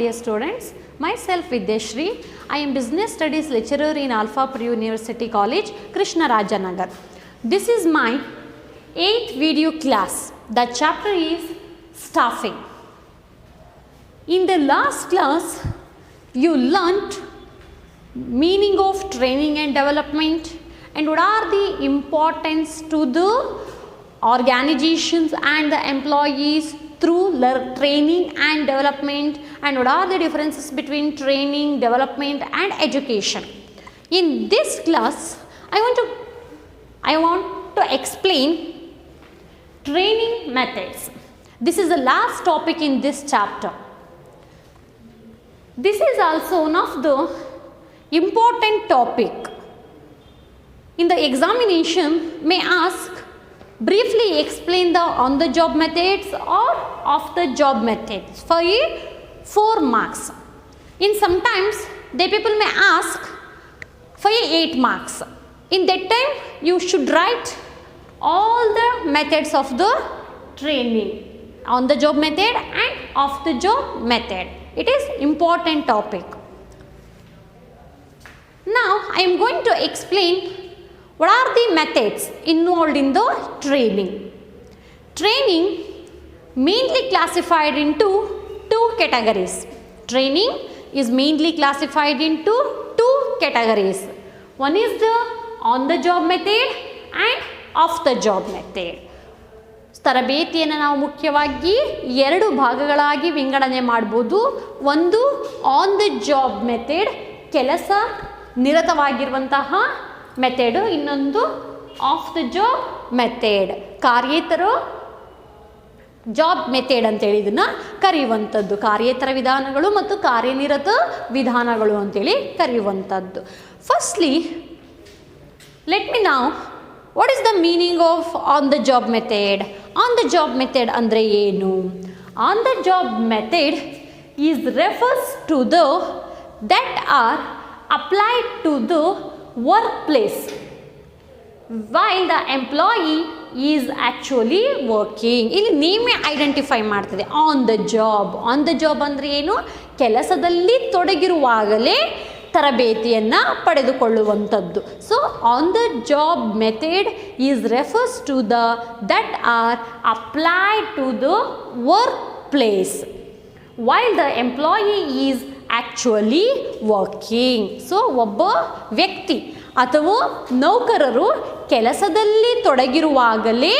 dear students, myself Vidyashri. I am Business Studies lecturer in Alphapur University College, Krishnarajanagar. This is my 8th video class. The chapter is staffing. In the last class, you learnt meaning of training and development and what are the importance to the organizations and the employees through training and development, and what are the differences between training, development and education. In this class, I want to explain training methods. This is the last topic in this chapter. This is also one of the important topic. In the examination may ask, briefly explain the on-the-job methods or off-the-job methods for 4 marks. In sometimes the people may ask for 8 marks. In that time you should write all the methods of the training, on-the-job method and off-the-job method. It is important topic. Now I am going to explain what are the methods involved in the training. Training mainly classified into 2 categories. Training is mainly classified into 2 categories. One is the on-the-job method and off-the-job method. ತರಬೇತಿಯನ್ನು ನಾವು ಮುಖ್ಯವಾಗಿ 2 ಭಾಗಗಳಾಗಿ ವಿಂಗಡಣೆ ಮಾಡಬಹುದು. ಒಂದು on the job method, ಕೆಲಸ ನಿರತವಾಗಿರುವಂತಹ method. ಇನ್ನೊಂದು ಆಫ್ ದ ಜಾಬ್ ಮೆಥಡ್, ಕಾರ್ಯೇತರ ಜಾಬ್ ಮೆಥಡ್ ಅಂತೇಳಿ ಇದನ್ನು ಕರೆಯುವಂಥದ್ದು. ಕಾರ್ಯೇತರ ವಿಧಾನಗಳು ಮತ್ತು ಕಾರ್ಯನಿರತ ವಿಧಾನಗಳು ಅಂತೇಳಿ ಕರೆಯುವಂಥದ್ದು. Firstly let me know what is the meaning of on the job method. On the job method ಅಂದರೆ ಏನು? On the job method is refers to the that are applied to the work place while the employee is actually working. ಇಲ್ಲಿ ನೇಮೇ identify ಮಾಡ್ತದೆ on the job. On the job ಅಂದರೆ ಏನು? ಕೆಲಸದಲ್ಲಿ ತೊಡಗಿರುವಾಗಲೇ ತರಬೇತಿಯನ್ನು ಪಡೆದುಕೊಳ್ಳುವಂಥದ್ದು. So on the job method is refers to the that are applied to the work place while the employee is actually working. So ಒಬ್ಬ ವ್ಯಕ್ತಿ ಅಥವಾ ನೌಕರರು ಕೆಲಸದಲ್ಲಿ ತೊಡಗಿರುವಾಗಲೇ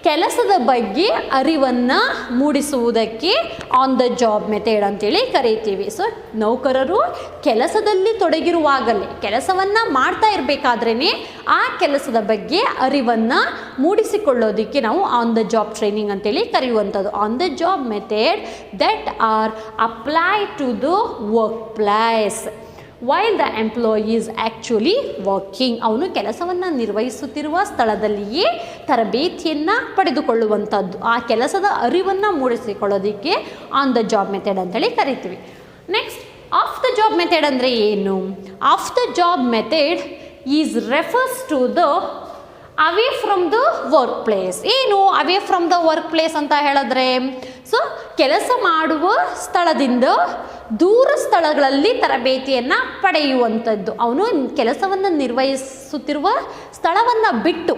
ಕೆಲಸದ ಬಗ್ಗೆ ಅರಿವನ್ನು ಮೂಡಿಸುವುದಕ್ಕೆ ಆನ್ ದ ಜಾಬ್ ಮೆಥಡ್ ಅಂತೇಳಿ ಕರೀತೀವಿ. ಸೊ ನೌಕರರು ಕೆಲಸದಲ್ಲಿ ತೊಡಗಿರುವಾಗಲೇ ಕೆಲಸವನ್ನು ಮಾಡ್ತಾ ಇರಬೇಕಾದ್ರೇ ಆ ಕೆಲಸದ ಬಗ್ಗೆ ಅರಿವನ್ನು ಮೂಡಿಸಿಕೊಳ್ಳೋದಕ್ಕೆ ನಾವು ಆನ್ ದ ಜಾಬ್ ಟ್ರೈನಿಂಗ್ ಅಂತೇಳಿ ಕರೆಯುವಂಥದ್ದು. On the job method that are applied to the work place while the employee is actually working. ಅವನು ಕೆಲಸವನ್ನು ನಿರ್ವಹಿಸುತ್ತಿರುವ ಸ್ಥಳದಲ್ಲಿಯೇ ತರಬೇತಿಯನ್ನು ಪಡೆದುಕೊಳ್ಳುವಂಥದ್ದು. ಆ ಕೆಲಸದ ಅರಿವನ್ನು ಮೂಡಿಸಿಕೊಳ್ಳೋದಕ್ಕೆ ಆನ್ ದ ಜಾಬ್ ಮೆಥಡ್ ಅಂತೇಳಿ ಕರಿತೀವಿ. Next off the job method ಅಂದರೆ ಏನು? Off the job method is refers to the away from the work place. ಏನು away from the work place ಅಂತ ಹೇಳಿದ್ರೆ, ಸೊ ಕೆಲಸ ಮಾಡುವ ಸ್ಥಳದಿಂದ ದೂರ ಸ್ಥಳಗಳಲ್ಲಿ ತರಬೇತಿಯನ್ನು ಪಡೆಯುವಂಥದ್ದು. ಅವನು ಕೆಲಸವನ್ನು ನಿರ್ವಹಿಸುತ್ತಿರುವ ಸ್ಥಳವನ್ನು ಬಿಟ್ಟು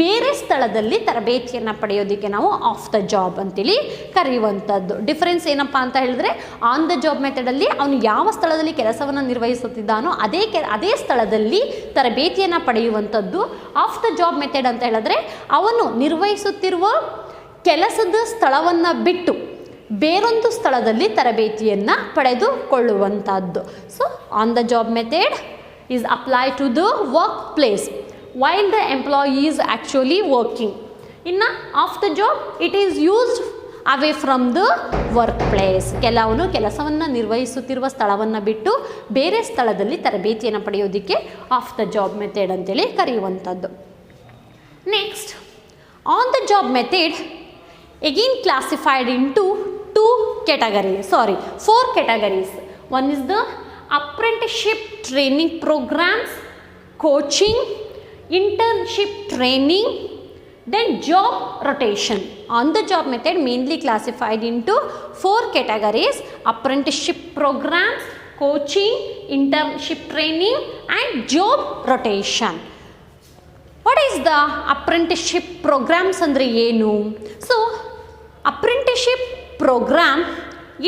ಬೇರೆ ಸ್ಥಳದಲ್ಲಿ ತರಬೇತಿಯನ್ನು ಪಡೆಯೋದಕ್ಕೆ ನಾವು ಆಫ್ ದ ಜಾಬ್ ಅಂತೇಳಿ ಕರೆಯುವಂಥದ್ದು. ಡಿಫ್ರೆನ್ಸ್ ಏನಪ್ಪ ಅಂತ ಹೇಳಿದ್ರೆ, ಆನ್ ದ ಜಾಬ್ ಮೆಥಡಲ್ಲಿ ಅವನು ಯಾವ ಸ್ಥಳದಲ್ಲಿ ಕೆಲಸವನ್ನು ನಿರ್ವಹಿಸುತ್ತಿದ್ದಾನೋ ಅದೇ ಸ್ಥಳದಲ್ಲಿ ತರಬೇತಿಯನ್ನು ಪಡೆಯುವಂಥದ್ದು. ಆಫ್ ದ ಜಾಬ್ ಮೆಥಡ್ ಅಂತ ಹೇಳಿದ್ರೆ ಅವನು ನಿರ್ವಹಿಸುತ್ತಿರುವ ಕೆಲಸದ ಸ್ಥಳವನ್ನು ಬಿಟ್ಟು ಬೇರೊಂದು ಸ್ಥಳದಲ್ಲಿ ತರಬೇತಿಯನ್ನು ಪಡೆದುಕೊಳ್ಳುವಂಥದ್ದು. So on the job method is applied to the work place while the employee is actually working. ಇನ್ನು off the job it is used away from the work place. ಕೆಲವನು ಕೆಲಸವನ್ನು ನಿರ್ವಹಿಸುತ್ತಿರುವ ಸ್ಥಳವನ್ನು ಬಿಟ್ಟು ಬೇರೆ ಸ್ಥಳದಲ್ಲಿ ತರಬೇತಿಯನ್ನು ಪಡೆಯೋದಕ್ಕೆ ಆಫ್ ದ ಜಾಬ್ ಮೆಥಡ್ ಅಂತೇಳಿ ಕರೆಯುವಂಥದ್ದು. Next on the job method again classified into 4 categories. One is the apprenticeship training programs, coaching, internship training, then job rotation. On the job method mainly classified into 4 categories: apprenticeship programs, coaching, internship training and job rotation. What is the apprenticeship programs andre ಏನು? So apprenticeship program,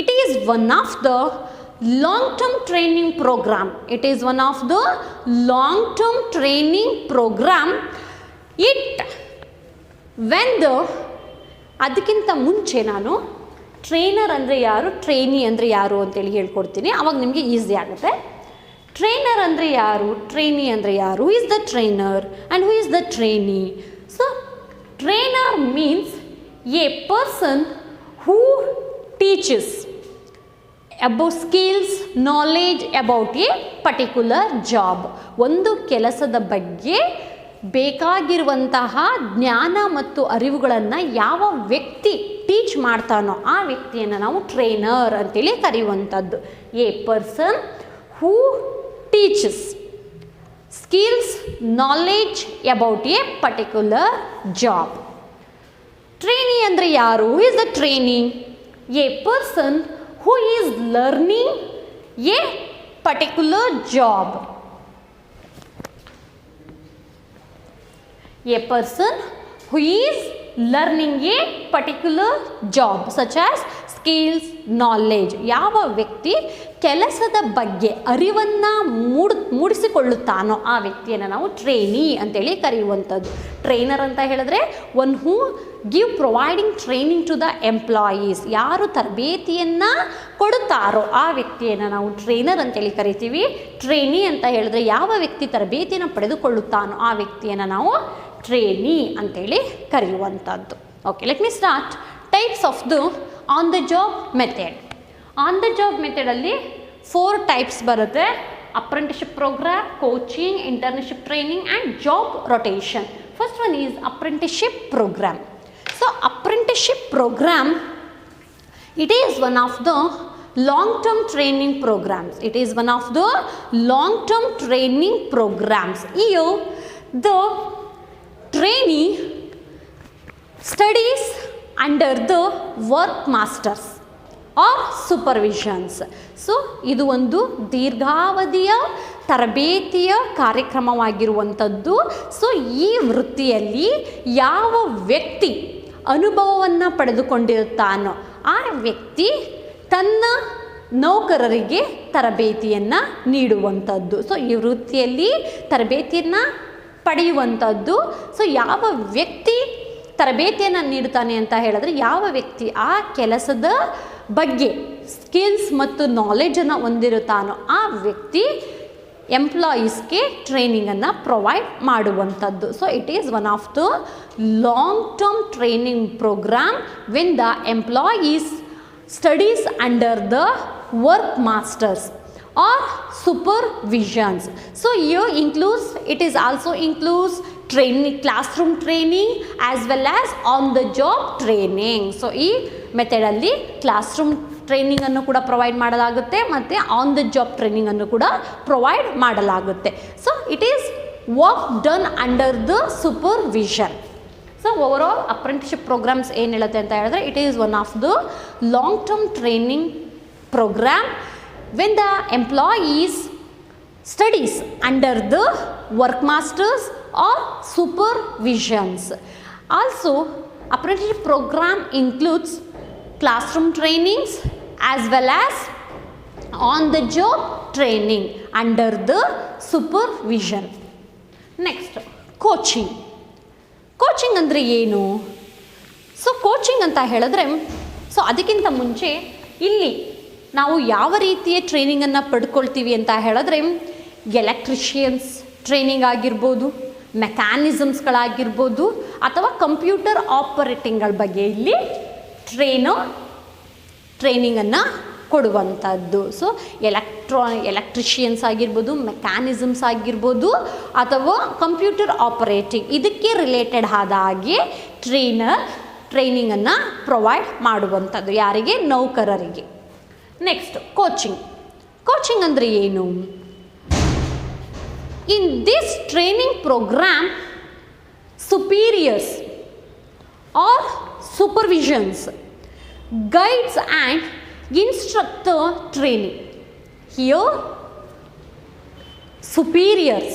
it is one of the long-term training program. It is one of the long-term training program. ಅದಕ್ಕಿಂತ ಮುಂಚೆ ನಾನು trainer ಅಂದರೆ ಯಾರು, trainee ಅಂದರೆ ಯಾರು ಅಂತೇಳಿ ಹೇಳ್ಕೊಡ್ತೀನಿ, ಆವಾಗ ನಿಮಗೆ ಈಸಿ ಆಗುತ್ತೆ. ಟ್ರೈನರ್ ಅಂದರೆ ಯಾರು, ಟ್ರೈನಿ ಅಂದರೆ ಯಾರು, who is the trainer and who is the trainee? So trainer means A person who teaches about skills, knowledge about a particular job. ಒಂದು ಕೆಲಸದ ಬಗ್ಗೆ ಬೇಕಾಗಿರುವಂತಹ ಜ್ಞಾನ ಮತ್ತು ಅರಿವುಗಳನ್ನು ಯಾವ ವ್ಯಕ್ತಿ ಟೀಚ್ ಮಾಡ್ತಾನೋ ಆ ವ್ಯಕ್ತಿಯನ್ನು ನಾವು ಟ್ರೈನರ್ ಅಂತೇಳಿ ಕರೆಯುವಂಥದ್ದು. A person who teaches skills, knowledge about a particular job. Trainee ಅಂದರೆ ಯಾರು? Who is the trainee? A person who is learning a particular job. A person who is learning a particular job such as skills, knowledge. ಯಾವ ವ್ಯಕ್ತಿ ಕೆಲಸದ ಬಗ್ಗೆ ಅರಿವನ್ನು ಮೂಡಿಸಿಕೊಳ್ಳುತ್ತಾನೋ ಆ ವ್ಯಕ್ತಿಯನ್ನು ನಾವು ಟ್ರೈನಿ ಅಂತೇಳಿ ಕರೆಯುವಂಥದ್ದು. ಟ್ರೈನರ್ ಅಂತ ಹೇಳಿದ್ರೆ one who providing training to the employees. ಯಾರು ತರಬೇತಿಯನ್ನು ಕೊಡುತ್ತಾರೋ ಆ ವ್ಯಕ್ತಿಯನ್ನು ನಾವು ಟ್ರೈನರ್ ಅಂತೇಳಿ ಕರಿತೀವಿ. ಟ್ರೈನಿ ಅಂತ ಹೇಳಿದ್ರೆ ಯಾವ ವ್ಯಕ್ತಿ ತರಬೇತಿಯನ್ನು ಪಡೆದುಕೊಳ್ಳುತ್ತಾನೋ ಆ ವ್ಯಕ್ತಿಯನ್ನು ನಾವು ಟ್ರೈನಿ ಅಂತೇಳಿ ಕರೆಯುವಂಥದ್ದು. Okay, let me start. Types of the on the job method. On the job ಮೆಥಡಲ್ಲಿ 4 ಟೈಪ್ಸ್ ಬರುತ್ತೆ: apprenticeship programme, coaching, internship training and job rotation. First one is apprenticeship programme. So apprenticeship programme, it is one of the long-term training programs. It is one of the long-term training programs. Here, the trainee studies under the work masters or supervisions. So ಇದು ಒಂದು ದೀರ್ಘಾವಧಿಯ ತರಬೇತಿಯ ಕಾರ್ಯಕ್ರಮವಾಗಿರುವಂಥದ್ದು. So ಈ ವೃತ್ತಿಯಲ್ಲಿ ಯಾವ ವ್ಯಕ್ತಿ ಅನುಭವವನ್ನು ಪಡೆದುಕೊಂಡಿರುತ್ತಾನೋ ಆ ವ್ಯಕ್ತಿ ತನ್ನ ನೌಕರರಿಗೆ ತರಬೇತಿಯನ್ನು ನೀಡುವಂಥದ್ದು. ಸೊ ಈ ವೃತ್ತಿಯಲ್ಲಿ ತರಬೇತಿಯನ್ನು ಪಡೆಯುವಂಥದ್ದು. ಸೊ ಯಾವ ವ್ಯಕ್ತಿ ತರಬೇತಿಯನ್ನು ನೀಡ್ತಾನೆ ಅಂತ ಹೇಳಿದ್ರೆ ಯಾವ ವ್ಯಕ್ತಿ ಆ ಕೆಲಸದ ಬಗ್ಗೆ ಸ್ಕಿಲ್ಸ್ ಮತ್ತು ನಾಲೆಜನ್ನು ಹೊಂದಿರುತ್ತಾನೋ ಆ ವ್ಯಕ್ತಿ ಎಂಪ್ಲಾಯೀಸ್ಗೆ ಟ್ರೈನಿಂಗನ್ನು ಪ್ರೊವೈಡ್ ಮಾಡುವಂಥದ್ದು. So it is one of the long term training programme when the employees studies under the work masters or supervisions. So here includes, it is also includes training, classroom training as well as on the job training. So ಈ method ಅಲ್ಲಿ classroom training ಅನ್ನು ಕೂಡ provide ಮಾಡಲಾಗುತ್ತೆ ಮತ್ತು on the job training ಅನ್ನು ಕೂಡ provide ಮಾಡಲಾಗುತ್ತೆ. So it is work done under the supervision. So overall apprenticeship programmes ಏನು ಹೇಳುತ್ತೆ ಅಂತ ಹೇಳಿದ್ರೆ it is one of the long term training programme when the employees studies under the work masters or supervisions. Also, apprenticeship program includes classroom trainings as well as on the job training under the supervision. Next, coaching. Coaching ಅಂದರೆ ಏನು? So coaching ಅಂತ ಹೇಳಿದ್ರೆ, so ಅದಕ್ಕಿಂತ ಮುಂಚೆ ಇಲ್ಲಿ ನಾವು ಯಾವ ರೀತಿಯ ಟ್ರೈನಿಂಗನ್ನು ಪಡ್ಕೊಳ್ತೀವಿ ಅಂತ ಹೇಳಿದ್ರೆ ಎಲೆಕ್ಟ್ರಿಷಿಯನ್ಸ್ ಟ್ರೈನಿಂಗ್ ಆಗಿರ್ಬೋದು, ಮೆಕ್ಯಾನಿಸಮ್ಸ್ಗಳಾಗಿರ್ಬೋದು ಅಥವಾ ಕಂಪ್ಯೂಟರ್ ಆಪರೇಟಿಂಗ್ಗಳ ಬಗ್ಗೆ ಇಲ್ಲಿ ಟ್ರೈನಿಂಗನ್ನು ಕೊಡುವಂಥದ್ದು. ಸೊ ಎಲೆಕ್ಟ್ರಿಷಿಯನ್ಸ್ ಆಗಿರ್ಬೋದು, ಮೆಕ್ಯಾನಿಸಮ್ಸ್ ಆಗಿರ್ಬೋದು ಅಥವಾ ಕಂಪ್ಯೂಟರ್ ಆಪರೇಟಿಂಗ್ ಇದಕ್ಕೆ ರಿಲೇಟೆಡ್ ಆದ ಹಾಗೆ ಟ್ರೈನಿಂಗನ್ನು ಪ್ರೊವೈಡ್ ಮಾಡುವಂಥದ್ದು ಯಾರಿಗೆ? ನೌಕರರಿಗೆ. Next coaching. ಕೋಚಿಂಗ್ ಅಂದರೆ ಏನು? In this training programme superiors or supervisions, guides and instruct the training. Here superiors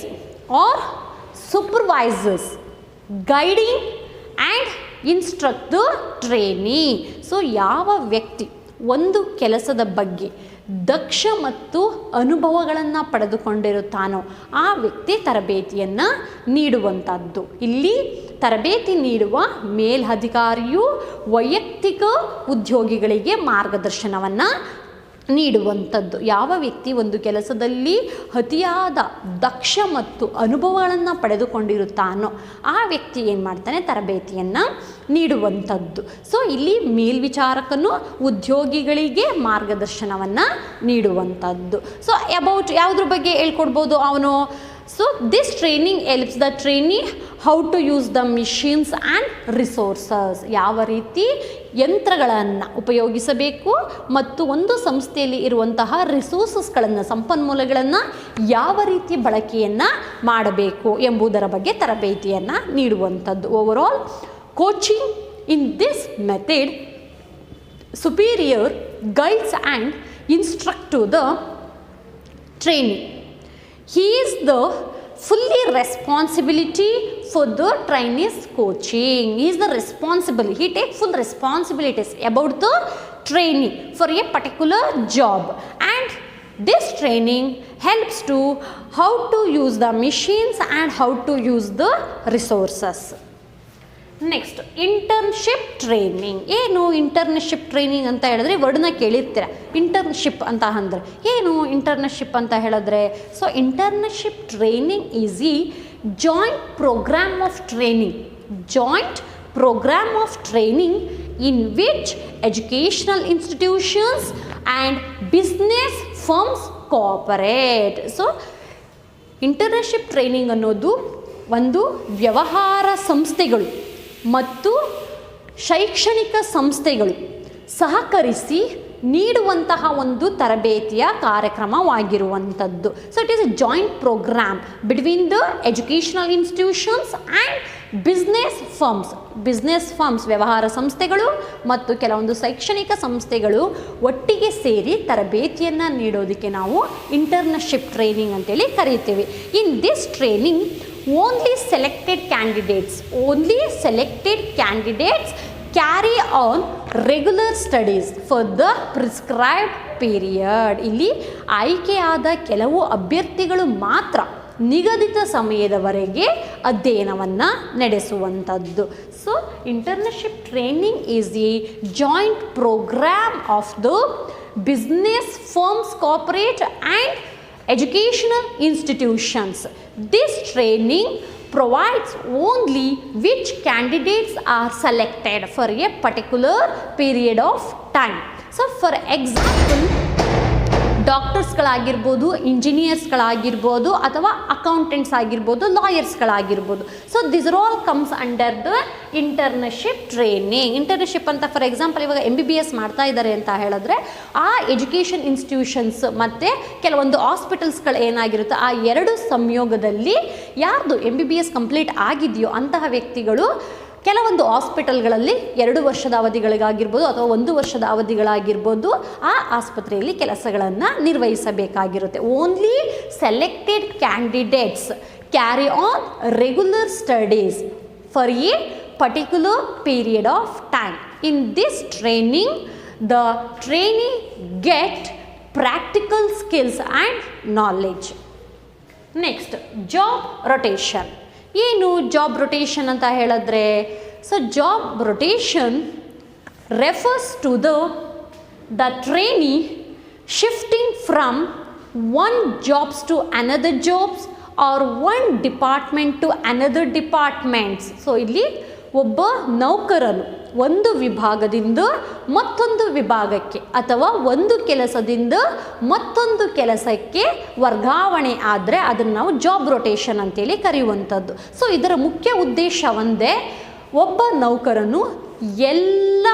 or supervisors guiding and instruct the trainee. So ಯಾವ ವ್ಯಕ್ತಿ ಒಂದು ಕೆಲಸದ ಬಗ್ಗೆ ದಕ್ಷ ಮತ್ತು ಅನುಭವಗಳನ್ನು ಪಡೆದುಕೊಂಡಿರುತ್ತಾನೋ ಆ ವ್ಯಕ್ತಿ ತರಬೇತಿಯನ್ನು ನೀಡುವಂಥದ್ದು. ಇಲ್ಲಿ ತರಬೇತಿ ನೀಡುವ ಮೇಲಧಿಕಾರಿಯು ವೈಯಕ್ತಿಕ ಉದ್ಯೋಗಿಗಳಿಗೆ ಮಾರ್ಗದರ್ಶನವನ್ನು ನೀಡುವಂಥದ್ದು. ಯಾವ ವ್ಯಕ್ತಿ ಒಂದು ಕೆಲಸದಲ್ಲಿ ಅತಿಯಾದ ದಕ್ಷ ಮತ್ತು ಅನುಭವಗಳನ್ನು ಪಡೆದುಕೊಂಡಿರುತ್ತಾನೋ ಆ ವ್ಯಕ್ತಿ ಏನು ಮಾಡ್ತಾನೆ, ತರಬೇತಿಯನ್ನು ನೀಡುವಂಥದ್ದು. ಸೊ ಇಲ್ಲಿ ಮೇಲ್ವಿಚಾರಕನು ಉದ್ಯೋಗಿಗಳಿಗೆ ಮಾರ್ಗದರ್ಶನವನ್ನು ನೀಡುವಂಥದ್ದು. ಸೊ ಅಬೌಟ್ ಯಾವುದ್ರ ಬಗ್ಗೆ ಹೇಳ್ಕೊಡ್ಬೋದು ಅವನು. So this training helps the trainee how to use the machines and resources. ಯಾವ ರೀತಿ ಯಂತ್ರಗಳನ್ನು ಉಪಯೋಗಿಸಬೇಕು ಮತ್ತು ಒಂದು ಸಂಸ್ಥೆಯಲ್ಲಿ ಇರುವಂತಹ ರಿಸೋರ್ಸಸ್ಗಳನ್ನು, ಸಂಪನ್ಮೂಲಗಳನ್ನು ಯಾವ ರೀತಿ ಬಳಕೆಯನ್ನು ಮಾಡಬೇಕು ಎಂಬುದರ ಬಗ್ಗೆ ತರಬೇತಿಯನ್ನು ನೀಡುವಂಥದ್ದು. Overall coaching in this method superior guides and instruct to the trainee. He is the fully responsibility for the trainee's coaching. He is the responsible. He takes full responsibilities about the trainee for a particular job, and this training helps to how to use the machines and how to use the resources. Next internship training. ಏನು internship training ಅಂತ ಹೇಳಿದ್ರೆ ವರ್ಡ್ನ ಕೇಳಿರ್ತೀರ. Internship ಅಂತ ಅಂದರೆ ಏನು internship ಅಂತ ಹೇಳಿದ್ರೆ, so internship training is ಈ joint programme of training. Joint programme of training in which educational institutions and business firms cooperate. So internship training ಅನ್ನೋದು ಒಂದು ವ್ಯವಹಾರ ಸಂಸ್ಥೆಗಳು ಮತ್ತು ಶೈಕ್ಷಣಿಕ ಸಂಸ್ಥೆಗಳು ಸಹಕರಿಸಿ ನೀಡುವಂತಹ ಒಂದು ತರಬೇತಿಯ ಕಾರ್ಯಕ್ರಮವಾಗಿರುವಂಥದ್ದು. So it is a joint programme between the educational institutions and business firms ವ್ಯವಹಾರ ಸಂಸ್ಥೆಗಳು ಮತ್ತು ಕೆಲವೊಂದು ಶೈಕ್ಷಣಿಕ ಸಂಸ್ಥೆಗಳು ಒಟ್ಟಿಗೆ ಸೇರಿ ತರಬೇತಿಯನ್ನು ನೀಡೋದಕ್ಕೆ ನಾವು ಇಂಟರ್ನ್ಶಿಪ್ ಟ್ರೈನಿಂಗ್ ಅಂತೇಳಿ ಕರೀತೀವಿ. ಇನ್ this training only selected candidates carry on regular studies for the prescribed period. ಇಲ್ಲಿ ಆಯ್ಕೆಯಾದ ಕೆಲವು ಅಭ್ಯರ್ಥಿಗಳು ಮಾತ್ರ ನಿಗದಿತ ಸಮಯದವರೆಗೆ ಅಧ್ಯಯನವನ್ನು ನಡೆಸುವಂಥದ್ದು. So internship training is a joint programme of the business firms cooperate and educational institutions. This training provides only which candidates are selected for a particular period of time. So for example, ಡಾಕ್ಟರ್ಸ್ಗಳಾಗಿರ್ಬೋದು, ಇಂಜಿನಿಯರ್ಸ್ಗಳಾಗಿರ್ಬೋದು, ಅಥವಾ accountants ಆಗಿರ್ಬೋದು, ಲಾಯರ್ಸ್ಗಳಾಗಿರ್ಬೋದು. So this are all comes under the internship training. Internship ಅಂತ for example ಇವಾಗ MBBS ಮಾಡ್ತಾ ಇದ್ದಾರೆ ಅಂತ ಹೇಳಿದ್ರೆ ಆ ಎಜುಕೇಷನ್ ಇನ್ಸ್ಟಿಟ್ಯೂಷನ್ಸ್ ಮತ್ತು ಕೆಲವೊಂದು ಹಾಸ್ಪಿಟಲ್ಸ್ಗಳು ಏನಾಗಿರುತ್ತೆ ಆ ಎರಡು ಸಂಯೋಗದಲ್ಲಿ ಯಾರ್ದು MBBS ಕಂಪ್ಲೀಟ್ ಆಗಿದೆಯೋ ಅಂತಹ ವ್ಯಕ್ತಿಗಳು ಕೆಲವೊಂದು ಹಾಸ್ಪಿಟಲ್ಗಳಲ್ಲಿ 2 ವರ್ಷದ ಅವಧಿಗಳಿಗಾಗಿರ್ಬೋದು ಅಥವಾ 1 ವರ್ಷದ ಅವಧಿಗಳಾಗಿರ್ಬೋದು ಆ ಆಸ್ಪತ್ರೆಯಲ್ಲಿ ಕೆಲಸಗಳನ್ನು ನಿರ್ವಹಿಸಬೇಕಾಗಿರುತ್ತೆ. Only selected candidates carry on regular studies for a particular period of time. In this training the trainee get practical skills and knowledge. Next job rotation. ಏನು ಜಾಬ್ ರೊಟೇಷನ್ ಅಂತ ಹೇಳಿದ್ರೆ, so job rotation refers to the trainee shifting from one jobs to another jobs or one department to another departments. So ಇಲ್ಲಿ ಒಬ್ಬ ನೌಕರನು ಒಂದು ವಿಭಾಗದಿಂದ ಮತ್ತೊಂದು ವಿಭಾಗಕ್ಕೆ ಅಥವಾ ಒಂದು ಕೆಲಸದಿಂದ ಮತ್ತೊಂದು ಕೆಲಸಕ್ಕೆ ವರ್ಗಾವಣೆ ಆದರೆ ಅದನ್ನು ನಾವು ಜಾಬ್ ರೊಟೇಷನ್ ಅಂತೇಳಿ ಕರೆಯುವಂಥದ್ದು. ಸೊ ಇದರ ಮುಖ್ಯ ಉದ್ದೇಶ ಒಂದೇ, ಒಬ್ಬ ನೌಕರನು ಎಲ್ಲ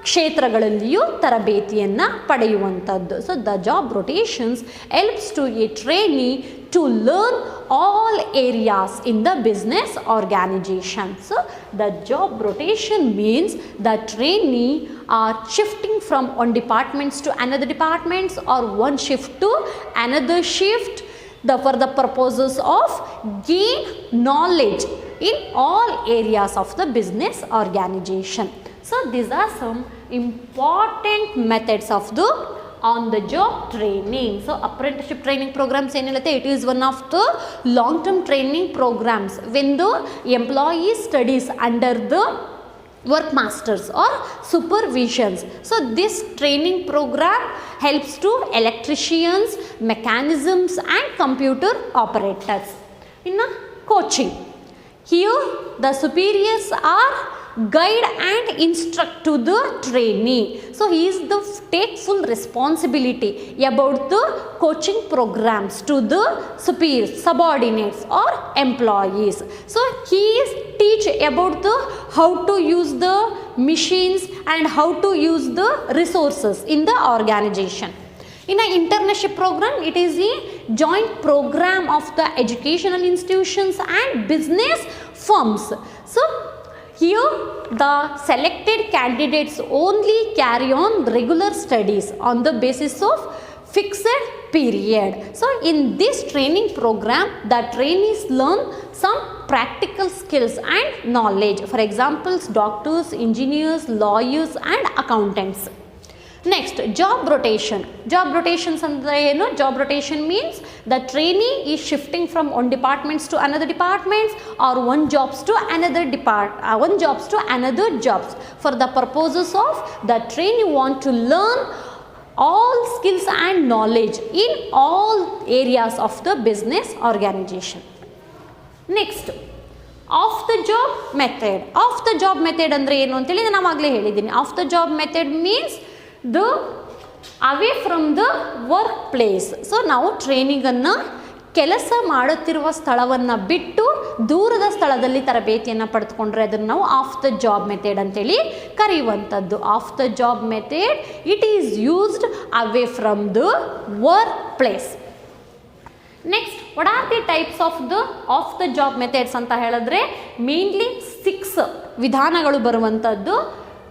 ಕ್ಷೇತ್ರಗಳಲ್ಲಿಯೂ ತರಬೇತಿಯನ್ನು ಪಡೆಯುವಂಥದ್ದು. So the job rotations helps to a trainee to learn all areas in the business organization. So the job rotation means the trainee are shifting from one departments to another departments or one shift to another shift for the purposes of gain knowledge in all areas of the business organization. So these are some important methods of the on the job training. So apprenticeship training programs ಏನಲ್ಲತ್ತೆ, it is one of the long term training programs when the employee studies under the work masters or supervisions. So this training program helps to electricians, mechanisms and computer operators. In coaching, here the superiors are guide and instruct to the trainee. So he is the take full responsibility about the coaching programs to the superiors, subordinates or employees. So he is teach about the how to use the machines and how to use the resources in the organization. In an internship program, it is a joint program of the educational institutions and business firms. So here the selected candidates only carry on regular studies on the basis of fixed period. So in this training program, the trainees learn some practical skills and knowledge. For example, doctors, engineers, lawyers and accountants. Next, job rotation. Job rotations andre enu? Job rotation means the trainee is shifting from one departments to another departments or one jobs to another jobs for the purposes of the trainee want to learn all skills and knowledge in all areas of the business organization. Next, of the job method. Of the job method ಅಂದರೆ ಏನು ಅಂತೇಳಿ ನಾನು ಆಗಲೇ ಹೇಳಿದ್ದೀನಿ. Of the job method means the away from the work place. So ನಾವು ಟ್ರೈನಿಂಗನ್ನು ಕೆಲಸ ಮಾಡುತ್ತಿರುವ ಸ್ಥಳವನ್ನು ಬಿಟ್ಟು ದೂರದ ಸ್ಥಳದಲ್ಲಿ ತರಬೇತಿಯನ್ನು ಪಡೆದುಕೊಂಡ್ರೆ ಅದನ್ನು ನಾವು ಆಫ್ ದ ಜಾಬ್ ಮೆಥಡ್ ಅಂತೇಳಿ ಕರೆಯುವಂಥದ್ದು. Off the job method it is used away from the work place. Next, what are the types of the job methods ಅಂತ ಹೇಳಿದ್ರೆ ಮೇನ್ಲಿ 6 ವಿಧಾನಗಳು ಬರುವಂಥದ್ದು.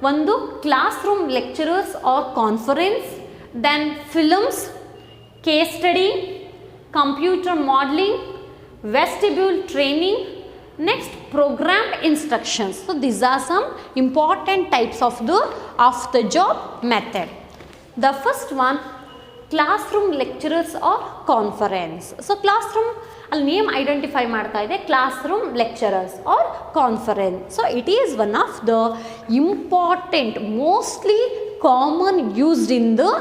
ಒಂದು class room lecturers or conference, then films, case study, computer modelling, vestibule training, next programmed instructions. So these are some important types of the job method. The first one, classroom lecturers or conference. So classroom ಅಲ್ಲಿ name identify ಮಾಡ್ತಾ ಇದೆ, classroom lecturers or conference. So it is one of the important, mostly common used in the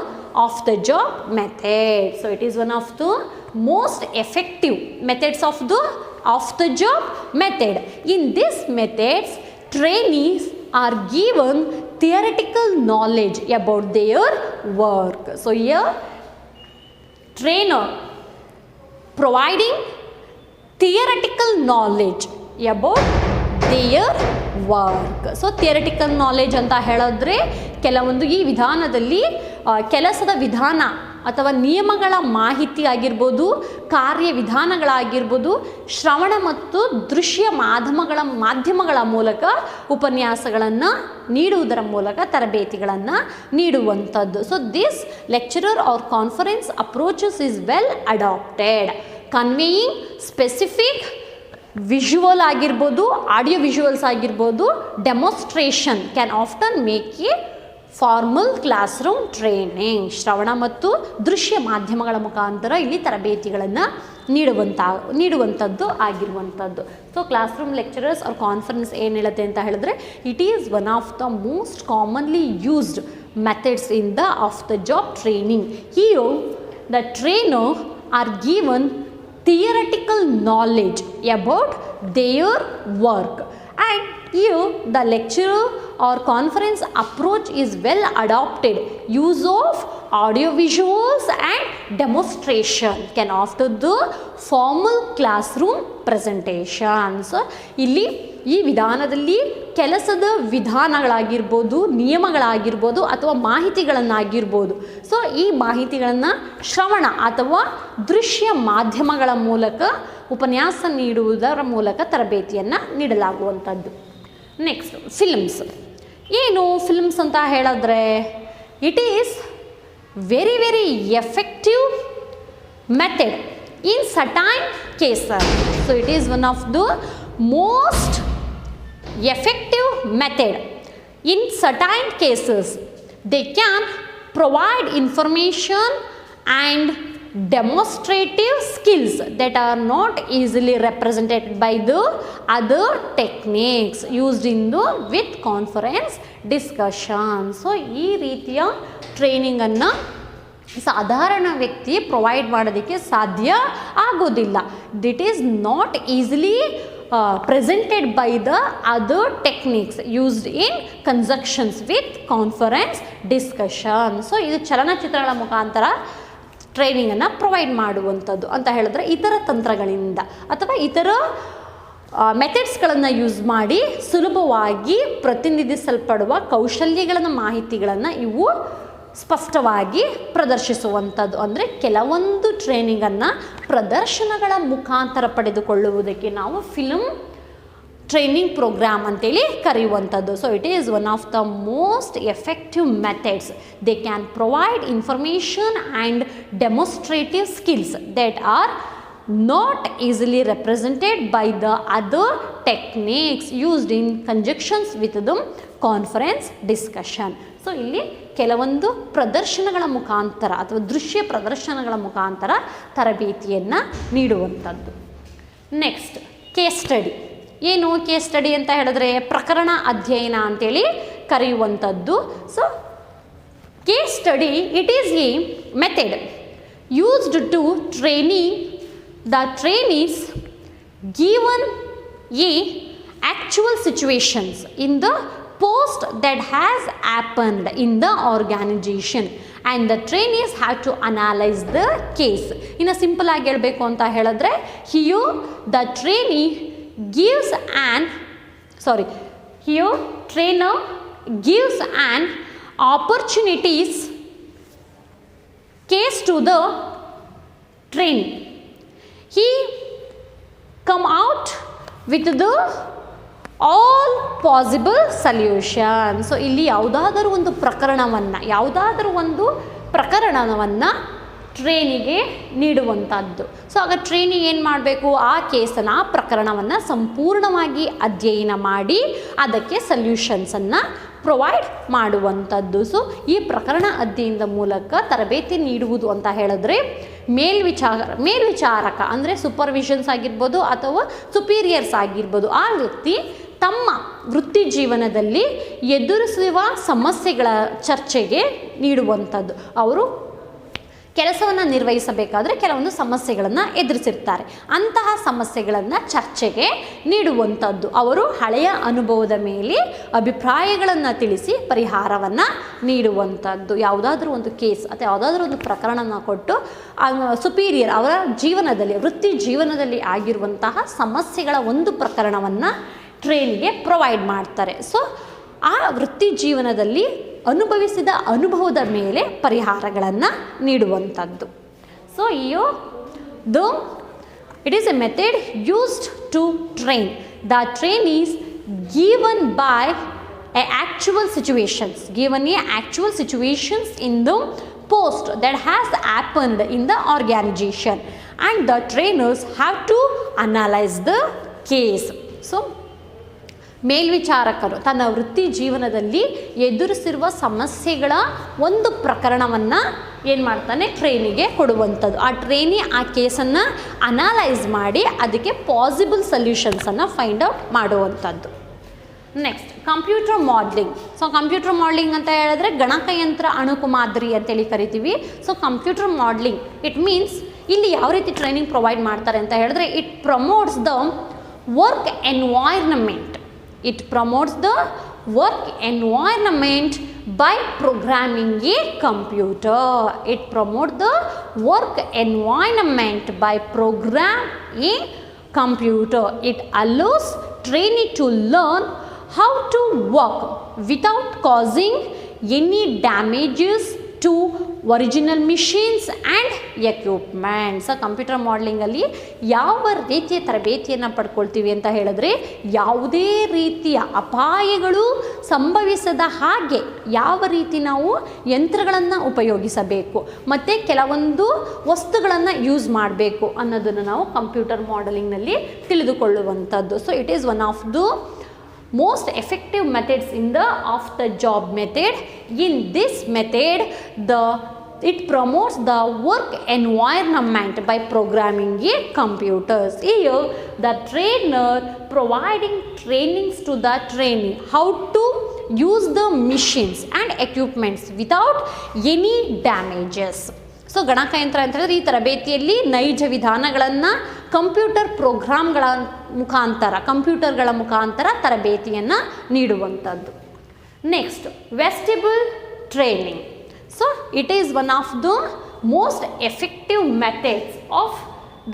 of the job method. So it is one of the most effective methods of the job method. In this methods, trainees are given theoretical knowledge about their work. So here trainer providing theoretical knowledge about their work. So theoretical knowledge ಅಂತ ಹೇಳಿದ್ರೆ ಕೆಲವೊಂದು ಈ ವಿಧಾನದಲ್ಲಿ ಕೆಲಸದ ವಿಧಾನ ಅಥವಾ ನಿಯಮಗಳ ಮಾಹಿತಿ ಆಗಿರ್ಬೋದು, ಕಾರ್ಯವಿಧಾನಗಳಾಗಿರ್ಬೋದು, ಶ್ರವಣ ಮತ್ತು ದೃಶ್ಯ ಮಾಧ್ಯಮಗಳ ಮೂಲಕ ಉಪನ್ಯಾಸಗಳನ್ನು ನೀಡುವುದರ ಮೂಲಕ ತರಬೇತಿಗಳನ್ನು ನೀಡುವಂಥದ್ದು. So this lecturer or conference approaches is well adapted, conveying specific visual ಆಗಿರ್ಬೋದು, ಆಡಿಯೋ ವಿಜುವಲ್ಸ್ ಆಗಿರ್ಬೋದು, demonstration can often make a formal class room training. ಶ್ರವಣ ಮತ್ತು ದೃಶ್ಯ ಮಾಧ್ಯಮಗಳ ಮುಖಾಂತರ ಇಲ್ಲಿ ತರಬೇತಿಗಳನ್ನು ನೀಡುವಂಥದ್ದು ಆಗಿರುವಂಥದ್ದು. So class room lecturers or conference ಏನು ಹೇಳುತ್ತೆ ಅಂತ ಹೇಳಿದ್ರೆ, it is one of the most commonly used methods in the off the job training. Here the trainer are given theoretical knowledge about their work, and here the lecturer or conference approach is well adopted. Use of audio visuals and demonstration can after the formal classroom presentation. So ಇಲ್ಲಿ ಈ ವಿಧಾನದಲ್ಲಿ ಕೆಲಸದ ವಿಧಾನಗಳಾಗಿರ್ಬೋದು, ನಿಯಮಗಳಾಗಿರ್ಬೋದು ಅಥವಾ ಮಾಹಿತಿಗಳನ್ನಾಗಿರ್ಬೋದು. So ಈ ಮಾಹಿತಿಗಳನ್ನು ಶ್ರವಣ ಅಥವಾ ದೃಶ್ಯ ಮಾಧ್ಯಮಗಳ ಮೂಲಕ ಉಪನ್ಯಾಸ ನೀಡುವುದರ ಮೂಲಕ ತರಬೇತಿಯನ್ನು ನೀಡಲಾಗುವಂಥದ್ದು. Next films. ಏನು ಫಿಲ್ಮ್ಸ್ ಅಂತ ಹೇಳಿದ್ರೆ, it is very very effective method in certain cases. So it is one of the most effective method in certain cases. They can provide information and demonstrative skills that are not easily represented by the other techniques used in the with conference discussion. So ಈ ರೀತಿಯ training ಅನ್ನು ಸಾಧಾರಣ ವ್ಯಕ್ತಿ provide ಮಾಡೋದಕ್ಕೆ ಸಾಧ್ಯ ಆಗೋದಿಲ್ಲ. That is not easily presented by the other techniques used in conjunctions with conference discussion. So ಇದು ಚಲನಚಿತ್ರಗಳ ಮುಖಾಂತರ ಟ್ರೈನಿಂಗನ್ನು ಪ್ರೊವೈಡ್ ಮಾಡುವಂಥದ್ದು ಅಂತ ಹೇಳಿದ್ರೆ ಇತರ ತಂತ್ರಗಳಿಂದ ಅಥವಾ ಇತರ ಮೆಥಡ್ಸ್ಗಳನ್ನು ಯೂಸ್ ಮಾಡಿ ಸುಲಭವಾಗಿ ಪ್ರತಿನಿಧಿಸಲ್ಪಡುವ ಕೌಶಲ್ಯಗಳನ್ನು, ಮಾಹಿತಿಗಳನ್ನು ಇವು ಸ್ಪಷ್ಟವಾಗಿ ಪ್ರದರ್ಶಿಸುವಂಥದ್ದು. ಅಂದರೆ ಕೆಲವೊಂದು ಟ್ರೈನಿಂಗನ್ನು ಪ್ರದರ್ಶನಗಳ ಮುಖಾಂತರ ಪಡೆದುಕೊಳ್ಳುವುದಕ್ಕೆ ನಾವು ಫಿಲ್ಮ್ ಟ್ರೈನಿಂಗ್ ಪ್ರೋಗ್ರಾಮ್ ಅಂತೇಳಿ ಕರೆಯುವಂಥದ್ದು. So it is one of the most effective methods. They can provide information and demonstrative skills that are not easily represented by the other techniques used in conjunctions with the conference discussion. So ಇಲ್ಲಿ ಕೆಲವೊಂದು ಪ್ರದರ್ಶನಗಳ ಮುಖಾಂತರ ಅಥವಾ ದೃಶ್ಯ ಪ್ರದರ್ಶನಗಳ ಮುಖಾಂತರ ತರಬೇತಿಯನ್ನು ನೀಡುವಂಥದ್ದು. Next case study. ಏನು ಕೇಸ್ ಸ್ಟಡಿ ಅಂತ ಹೇಳಿದ್ರೆ ಪ್ರಕರಣ ಅಧ್ಯಯನ ಅಂತೇಳಿ ಕರೆಯುವಂಥದ್ದು. So case study it is a method used to training the trainees given a actual situations in the post that has happened in the organization and the trainees have to analyze the case. In a simple ಆಗಿ ಹೇಳಬೇಕು ಅಂತ ಹೇಳಿದ್ರೆ here the trainee gives trainer gives an opportunities case to the trainee. He come out with the all possible solution. So ಇಲ್ಲಿ ಯಾವುದಾದರೂ ಒಂದು ಪ್ರಕರಣವನ್ನು ಟ್ರೈನಿಗೆ ನೀಡುವಂಥದ್ದು. So ಆಗ ಟ್ರೈನಿ ಏನು ಮಾಡಬೇಕು, ಆ ಕೇಸನ್ನು, ಆ ಪ್ರಕರಣವನ್ನು ಸಂಪೂರ್ಣವಾಗಿ ಅಧ್ಯಯನ ಮಾಡಿ ಅದಕ್ಕೆ ಸಲ್ಯೂಷನ್ಸನ್ನು ಪ್ರೊವೈಡ್ ಮಾಡುವಂಥದ್ದು. ಸೊ ಈ ಪ್ರಕರಣ ಅಧ್ಯಯನದ ಮೂಲಕ ತರಬೇತಿ ನೀಡುವುದು ಅಂತ ಹೇಳಿದ್ರೆ ಮೇಲ್ವಿಚಾರಕ ಅಂದರೆ ಸೂಪರ್ವಿಷನ್ಸ್ ಆಗಿರ್ಬೋದು ಅಥವಾ ಸುಪೀರಿಯರ್ಸ್ ಆಗಿರ್ಬೋದು, ಆ ವ್ಯಕ್ತಿ ತಮ್ಮ ವೃತ್ತಿ ಜೀವನದಲ್ಲಿ ಎದುರಿಸುವ ಸಮಸ್ಯೆಗಳ ಚರ್ಚೆಗೆ ನೀಡುವಂಥದ್ದು. ಅವರು ಕೆಲಸವನ್ನು ನಿರ್ವಹಿಸಬೇಕಾದ್ರೆ ಕೆಲವೊಂದು ಸಮಸ್ಯೆಗಳನ್ನು ಎದುರಿಸಿರ್ತಾರೆ. ಅಂತಹ ಸಮಸ್ಯೆಗಳನ್ನು ಚರ್ಚೆಗೆ ನೀಡುವಂಥದ್ದು. ಅವರು ಹಳೆಯ ಅನುಭವದ ಮೇಲೆ ಅಭಿಪ್ರಾಯಗಳನ್ನು ತಿಳಿಸಿ ಪರಿಹಾರವನ್ನು ನೀಡುವಂಥದ್ದು. ಯಾವುದಾದ್ರೂ ಒಂದು ಕೇಸ್ ಅಥವಾ ಯಾವುದಾದ್ರೂ ಒಂದು ಪ್ರಕರಣನ ಕೊಟ್ಟು ಸುಪೀರಿಯರ್ ಅವರ ಜೀವನದಲ್ಲಿ, ವೃತ್ತಿ ಜೀವನದಲ್ಲಿ ಆಗಿರುವಂತಹ ಸಮಸ್ಯೆಗಳ ಒಂದು ಪ್ರಕರಣವನ್ನು ಟ್ರೈನಿಗೆ ಪ್ರೊವೈಡ್ ಮಾಡ್ತಾರೆ. ಸೊ ಆ ವೃತ್ತಿ ಜೀವನದಲ್ಲಿ ಅನುಭವಿಸಿದ ಅನುಭವದ ಮೇಲೆ ಪರಿಹಾರಗಳನ್ನು ನೀಡುವಂಥದ್ದು. So it is a method used to train the trainees given actual situations in the post that has happened in the organization and the trainers have to analyze the case. So ಮೇಲ್ವಿಚಾರಕರು ತನ್ನ ವೃತ್ತಿ ಜೀವನದಲ್ಲಿ ಎದುರಿಸಿರುವ ಸಮಸ್ಯೆಗಳ ಒಂದು ಪ್ರಕರಣವನ್ನು ಏನು ಮಾಡ್ತಾನೆ, ಟ್ರೈನಿಗೆ ಕೊಡುವಂಥದ್ದು. ಆ ಟ್ರೈನಿ ಆ ಕೇಸನ್ನು ಅನಲೈಸ್ ಮಾಡಿ ಅದಕ್ಕೆ ಪಾಸಿಬಲ್ ಸೊಲ್ಯೂಷನ್ಸನ್ನು ಫೈಂಡ್ ಔಟ್ ಮಾಡುವಂಥದ್ದು. Next computer modelling. So computer modelling ಅಂತ ಹೇಳಿದ್ರೆ ಗಣಕಯಂತ್ರ ಅಣುಕು ಮಾದರಿ ಅಂತೇಳಿ ಕರಿತೀವಿ. So computer modelling it means ಇಲ್ಲಿ ಯಾವ ರೀತಿ ಟ್ರೈನಿಂಗ್ ಪ್ರೊವೈಡ್ ಮಾಡ್ತಾರೆ ಅಂತ ಹೇಳಿದ್ರೆ it promotes the work environment. It promotes the work environment by programming a computer. It promotes the work environment by programming a computer. It allows trainee to learn how to work without causing any damages to original machines and equipments. Computer ಮಾಡಲಿಂಗಲ್ಲಿ ಯಾವ ರೀತಿಯ ತರಬೇತಿಯನ್ನು ಪಡ್ಕೊಳ್ತೀವಿ ಅಂತ ಹೇಳಿದ್ರೆ, ಯಾವುದೇ ರೀತಿಯ ಅಪಾಯಗಳು ಸಂಭವಿಸದ ಹಾಗೆ ಯಾವ ರೀತಿ ನಾವು ಯಂತ್ರಗಳನ್ನು ಉಪಯೋಗಿಸಬೇಕು ಮತ್ತು ಕೆಲವೊಂದು ವಸ್ತುಗಳನ್ನು ಯೂಸ್ ಮಾಡಬೇಕು ಅನ್ನೋದನ್ನು ನಾವು ಕಂಪ್ಯೂಟರ್ ಮಾಡಲಿಂಗ್ನಲ್ಲಿ ತಿಳಿದುಕೊಳ್ಳುವಂಥದ್ದು. So it is one of the most effective methods in the off the job method. In this method it promotes the work environment by programming a computers. Here the trainer providing trainings to the trainee how to use the machines and equipments without any damages. So ಗಣಕಯಂತ್ರ ಅಂತ ಹೇಳಿದ್ರೆ ಈ ತರಬೇತಿಯಲ್ಲಿ ನೈಜ ವಿಧಾನಗಳನ್ನು computer ಪ್ರೋಗ್ರಾಮ್ಗಳ ಕಂಪ್ಯೂಟರ್ಗಳ ಮುಖಾಂತರ ತರಬೇತಿಯನ್ನು ನೀಡುವಂಥದ್ದು. Next vestibule training. So it is one of the most effective methods of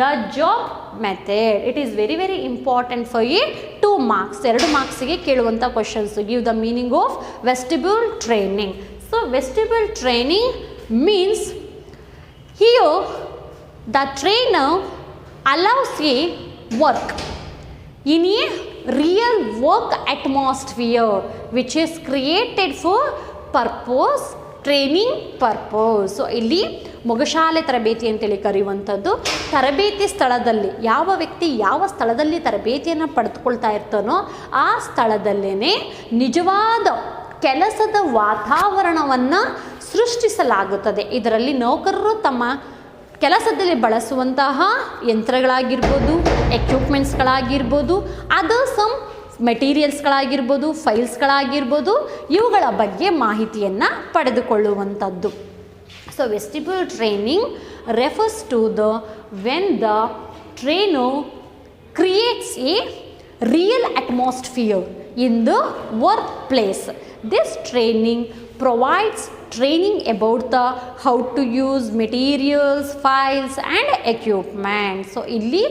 the job method. It is very very important for 2 marks. 2 marksಗೆ ಕೇಳುವಂಥ questions. Give the meaning of vestibule training. So vestibule training means here the trainer allows a work in a real work atmosphere which is created for purpose, training purpose. So ಇಲ್ಲಿ ಮೊಗಶಾಲೆ ತರಬೇತಿ ಅಂತೇಳಿ ಕರೆಯುವಂಥದ್ದು. ತರಬೇತಿ ಸ್ಥಳದಲ್ಲಿ ಯಾವ ವ್ಯಕ್ತಿ ಯಾವ ಸ್ಥಳದಲ್ಲಿ ತರಬೇತಿಯನ್ನು ಪಡೆದುಕೊಳ್ತಾ ಇರ್ತಾನೋ ಆ ಸ್ಥಳದಲ್ಲೇ ನಿಜವಾದ ಕೆಲಸದ ವಾತಾವರಣವನ್ನು ಸೃಷ್ಟಿಸಲಾಗುತ್ತದೆ. ಇದರಲ್ಲಿ ನೌಕರರು ತಮ್ಮ ಕೆಲಸದಲ್ಲಿ ಬಳಸುವಂತಹ ಯಂತ್ರಗಳಾಗಿರ್ಬೋದು, ಎಕ್ವಿಪ್ಮೆಂಟ್ಸ್ಗಳಾಗಿರ್ಬೋದು, ಅದರ್ ಸಮ್ ಮೆಟೀರಿಯಲ್ಸ್ಗಳಾಗಿರ್ಬೋದು, ಫೈಲ್ಸ್ಗಳಾಗಿರ್ಬೋದು, ಇವುಗಳ ಬಗ್ಗೆ ಮಾಹಿತಿಯನ್ನು ಪಡೆದುಕೊಳ್ಳುವಂಥದ್ದು. So vestibule training refers to the when the trainer creates a real atmosphere in the workplace. This training provides training about the how to use materials, files and equipment. So ಇಲ್ಲಿ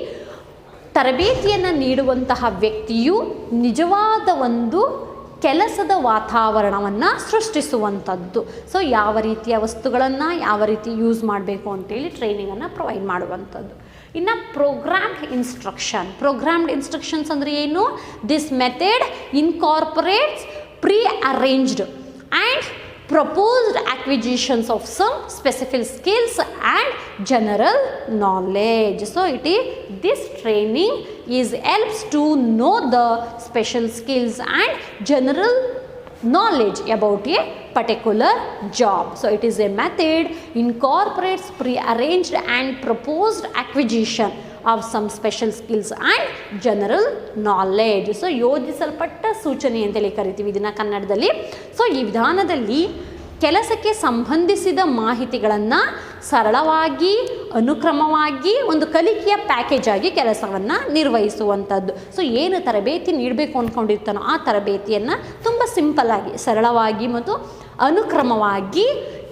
ತರಬೇತಿಯನ್ನು ನೀಡುವಂತಹ ವ್ಯಕ್ತಿಯು ನಿಜವಾದ ಒಂದು ಕೆಲಸದ ವಾತಾವರಣವನ್ನು ಸೃಷ್ಟಿಸುವಂಥದ್ದು. ಸೊ ಯಾವ ರೀತಿಯ ವಸ್ತುಗಳನ್ನು ಯಾವ ರೀತಿ ಯೂಸ್ ಮಾಡಬೇಕು ಅಂತೇಳಿ ಟ್ರೈನಿಂಗನ್ನು ಪ್ರೊವೈಡ್ ಮಾಡುವಂಥದ್ದು. ಇನ್ನು ಪ್ರೋಗ್ರಾಮ್ಡ್ ಇನ್ಸ್ಟ್ರಕ್ಷನ್ಸ್ ಅಂದರೆ ಏನು? This method incorporates pre arranged and proposed acquisitions of some specific skills and general knowledge. So this training helps to know the special skills and general knowledge about a particular job. So it is a method incorporates pre-arranged and proposed acquisition of some special skills and general knowledge. So ಯೋಜಿಸಲ್ಪಟ್ಟ ಸೂಚನೆ ಅಂತೇಳಿ ಕರಿತೀವಿ ಇದನ್ನು ಕನ್ನಡದಲ್ಲಿ. So ಈ ವಿಧಾನದಲ್ಲಿ ಕೆಲಸಕ್ಕೆ ಸಂಬಂಧಿಸಿದ ಮಾಹಿತಿಗಳನ್ನು ಸರಳವಾಗಿ ಅನುಕ್ರಮವಾಗಿ ಒಂದು ಕಲಿಕೆಯ ಪ್ಯಾಕೇಜ್ ಆಗಿ ಕೆಲಸವನ್ನು ನಿರ್ವಹಿಸುವಂಥದ್ದು. ಸೊ ಏನು ತರಬೇತಿ ನೀಡಬೇಕು ಅಂದ್ಕೊಂಡಿರ್ತಾನೋ ಆ ತರಬೇತಿಯನ್ನು ತುಂಬ ಸಿಂಪಲ್ಲಾಗಿ ಸರಳವಾಗಿ ಮತ್ತು ಅನುಕ್ರಮವಾಗಿ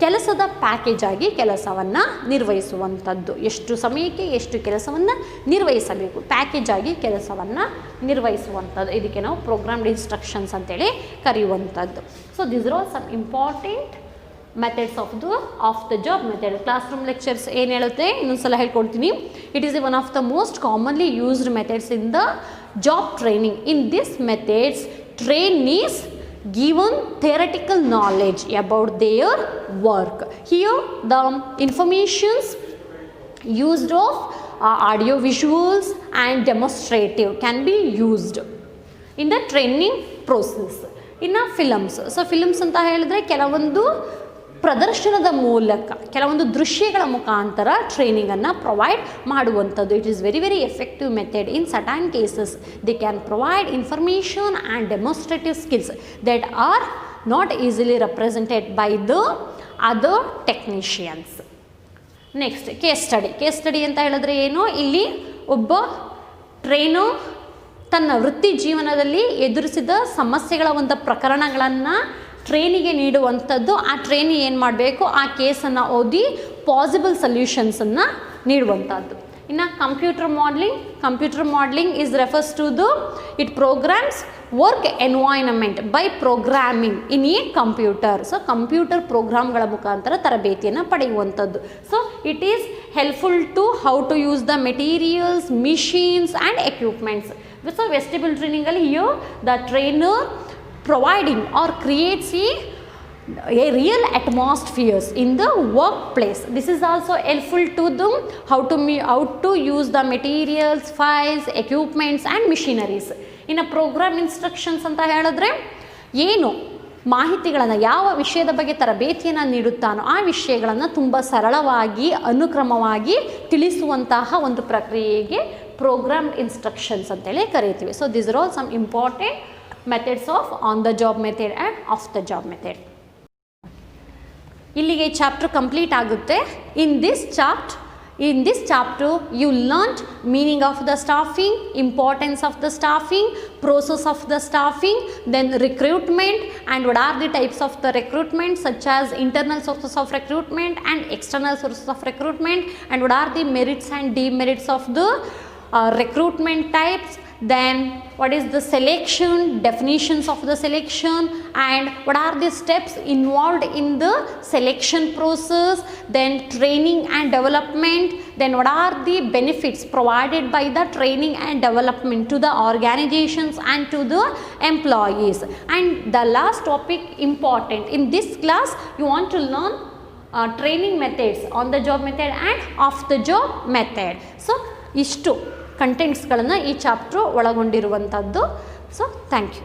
ಕೆಲಸದ ಪ್ಯಾಕೇಜ್ ಆಗಿ ಕೆಲಸವನ್ನು ನಿರ್ವಹಿಸುವಂಥದ್ದು. ಎಷ್ಟು ಸಮಯಕ್ಕೆ ಎಷ್ಟು ಕೆಲಸವನ್ನು ನಿರ್ವಹಿಸಬೇಕು ಪ್ಯಾಕೇಜ್ ಆಗಿ ಕೆಲಸವನ್ನು ನಿರ್ವಹಿಸುವಂಥದ್ದು. ಇದಕ್ಕೆ ನಾವು ಪ್ರೋಗ್ರಾಮ್ಡ್ ಇನ್ಸ್ಟ್ರಕ್ಷನ್ಸ್ ಅಂತೇಳಿ ಕರೆಯುವಂಥದ್ದು. So this are some important methods of the job method. Class room lectures ಏನು ಹೇಳುತ್ತೆ ಇನ್ನೊಂದು ಸಲ ಹೇಳ್ಕೊಡ್ತೀನಿ. It is one of the most commonly used methods in the job training. In this methods trainees given theoretical knowledge about their work. Here the informations used of audio visuals and demonstrative can be used in the training process. ಇನ್ನು films. So films ಅಂತ ಹೇಳಿದ್ರೆ ಕೆಲವೊಂದು ಪ್ರದರ್ಶನದ ಮೂಲಕ ಕೆಲವೊಂದು ದೃಶ್ಯಗಳ ಮುಖಾಂತರ ಟ್ರೈನಿಂಗನ್ನು ಪ್ರೊವೈಡ್ ಮಾಡುವಂಥದ್ದು. It is very very effective method. In certain cases they can provide information and demonstrative skills that are not easily represented by the other technicians. Next case study ಅಂತ ಹೇಳಿದ್ರೆ ಏನು? ಇಲ್ಲಿ ಒಬ್ಬ ಟ್ರೈನರ್ ತನ್ನ ವೃತ್ತಿ ಜೀವನದಲ್ಲಿ ಎದುರಿಸಿದ ಸಮಸ್ಯೆಗಳ ಒಂದು ಪ್ರಕರಣಗಳನ್ನು ಟ್ರೈನಿಗೆ ನೀಡುವಂಥದ್ದು. ಆ ಟ್ರೈನಿ ಏನು ಮಾಡಬೇಕು? ಆ ಕೇಸನ್ನು ಓದಿ ಪಾಸಿಬಲ್ ಸೊಲ್ಯೂಷನ್ಸನ್ನು ನೀಡುವಂಥದ್ದು. ಇನ್ನು computer modelling is refers to the it programs work environment by programming in a computer. So computer ಪ್ರೋಗ್ರಾಮ್ಗಳ ಮುಖಾಂತರ ತರಬೇತಿಯನ್ನು ಪಡೆಯುವಂಥದ್ದು. So it is helpful to how to use the materials, machines and equipments. So vestibule ಟ್ರೈನಿಂಗಲ್ಲಿ here the trainer providing or creates a real atmospheres in the workplace. This is also helpful to them how to use the materials, files, equipments and machineries. In a program instructions ಅಂತ ಹೇಳಿದ್ರೆ ಏನು ಮಾಹಿತಿಗಳನ್ನು ಯಾವ ವಿಷಯದ ಬಗ್ಗೆ ತರಬೇತಿಯನ್ನು ನೀಡುತ್ತಾನೋ ಆ ವಿಷಯಗಳನ್ನು ತುಂಬ ಸರಳವಾಗಿ ಅನುಕ್ರಮವಾಗಿ ತಿಳಿಸುವಂತಹ ಒಂದು ಪ್ರಕ್ರಿಯೆಗೆ ಪ್ರೋಗ್ರಾಮ್ ಇನ್ಸ್ಟ್ರಕ್ಷನ್ಸ್ ಅಂತೇಳಿ ಕರೀತೀವಿ. So this are all some important methods of on the job method and off the job method. ಇಲ್ಲಿಗೆ ಚಾಪ್ಟರ್ ಕಂಪ್ಲೀಟ್ ಆಗುತ್ತೆ. In this chapter you learnt meaning of the staffing, importance of the staffing, process of the staffing, then recruitment and what are the types of the recruitment such as internal sources of recruitment and external sources of recruitment, and what are the merits and demerits of the recruitment types. Then what is the selection, definitions of the selection, and what are the steps involved in the selection process, then training and development, then what are the benefits provided by the training and development to the organizations and to the employees. And the last topic important in this class, you want to learn training methods, on the job method and off the job method. So ಇಷ್ಟು ಕಂಟೆಂಟ್ಸ್ಗಳನ್ನು ಈ chapter ಒಳಗೊಂಡಿರುವಂಥದ್ದು. So thank you.